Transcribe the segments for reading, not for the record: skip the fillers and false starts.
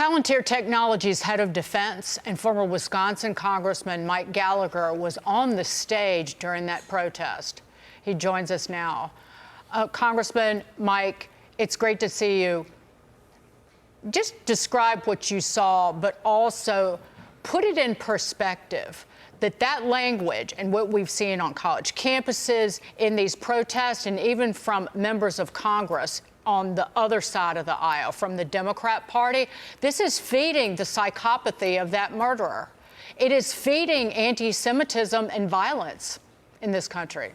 Palantir Technologies head of defense and former Wisconsin Congressman Mike Gallagher was on the stage during that protest. He joins us now. Congressman Mike, it's great to see you. Just describe what you saw, but also put it in perspective that language and what we've seen on college campuses in these protests and even from members of Congress on the other side of the aisle, from the Democrat Party, this is feeding the psychopathy of that murderer. It is feeding anti-Semitism and violence in this country.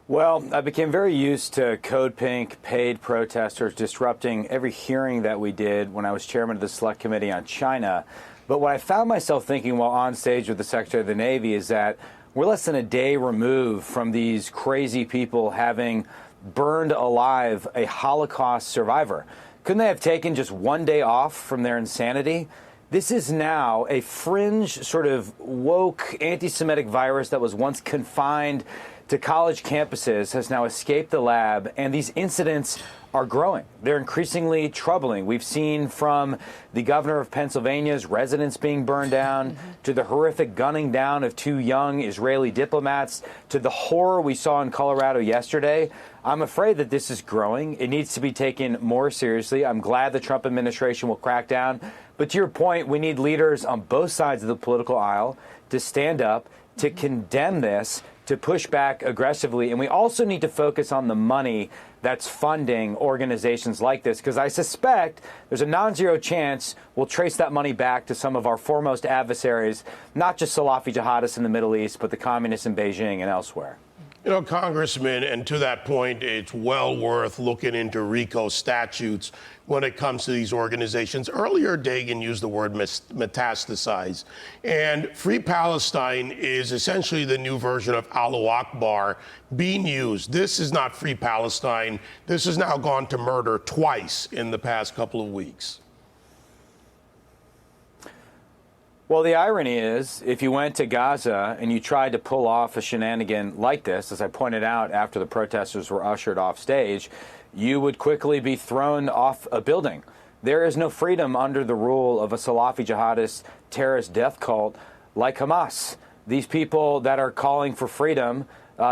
Well, I became very used to Code Pink paid protesters disrupting every hearing that we did when I was chairman of the Select Committee on China. But what I found myself thinking while on stage with the Secretary of the Navy is that we're less than a day removed from these crazy people having burned alive a Holocaust survivor. Couldn't they have taken just one day off from their insanity? This is now a fringe, sort of woke anti-Semitic virus that was once confined to college campuses has now escaped the lab, and these incidents are growing. They're increasingly troubling. We've seen from the governor of Pennsylvania's residence being burned down, to the horrific gunning down of two young Israeli diplomats, to the horror we saw in Colorado yesterday. I'm afraid that this is growing. It needs to be taken more seriously. I'm glad the Trump administration will crack down. But to your point, we need leaders on both sides of the political aisle to stand up, to condemn this, to push back aggressively. And we also need to focus on the money that's funding organizations like this, because I suspect there's a non-zero chance we'll trace that money back to some of our foremost adversaries, not just Salafi jihadists in the Middle East, but the communists in Beijing and elsewhere. You know, Congressman, and to that point, it's well worth looking into RICO statutes when it comes to these organizations. Earlier, Dagan used the word metastasize. And Free Palestine is essentially the new version of Allahu Akbar being used. This is not Free Palestine. This has now gone to murder twice in the past couple of weeks. Well, the irony is, if you went to Gaza and you tried to pull off a shenanigan like this, as I pointed out after the protesters were ushered off stage, you would quickly be thrown off a building. There is no freedom under the rule of a Salafi jihadist terrorist death cult like Hamas. These people that are calling for freedom,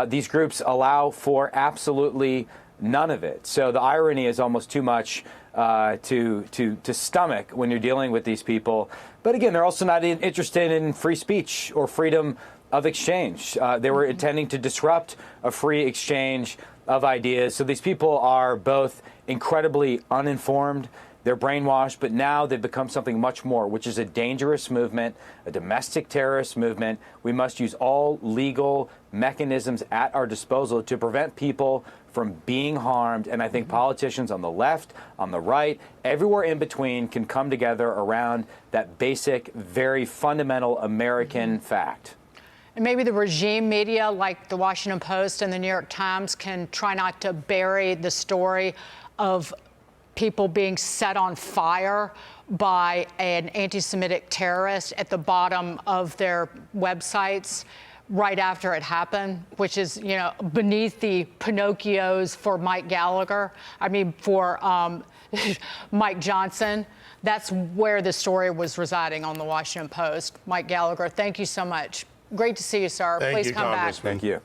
these groups allow for absolutely none of it. So the irony is almost too much to stomach when you're dealing with these people. But again, they're also not interested in free speech or freedom of exchange. They were intending to disrupt a free exchange of ideas. So these people are both incredibly uninformed, they're brainwashed, but now they've become something much more, which is a dangerous movement, a domestic terrorist movement. We must use all legal mechanisms at our disposal to prevent people from being harmed. And I think politicians on the left, on the right, everywhere in between can come together around that basic, very fundamental American fact. And maybe the regime media like the Washington Post and the New York Times can try not to bury the story of people being set on fire by an anti-Semitic terrorist at the bottom of their websites right after it happened, which is, you know, beneath the Pinocchios for Mike Gallagher. I mean, for Mike Johnson. That's where the story was residing on the Washington Post. Mike Gallagher, thank you so much. Great to see you, sir. Thank Please you, come back. Thank you.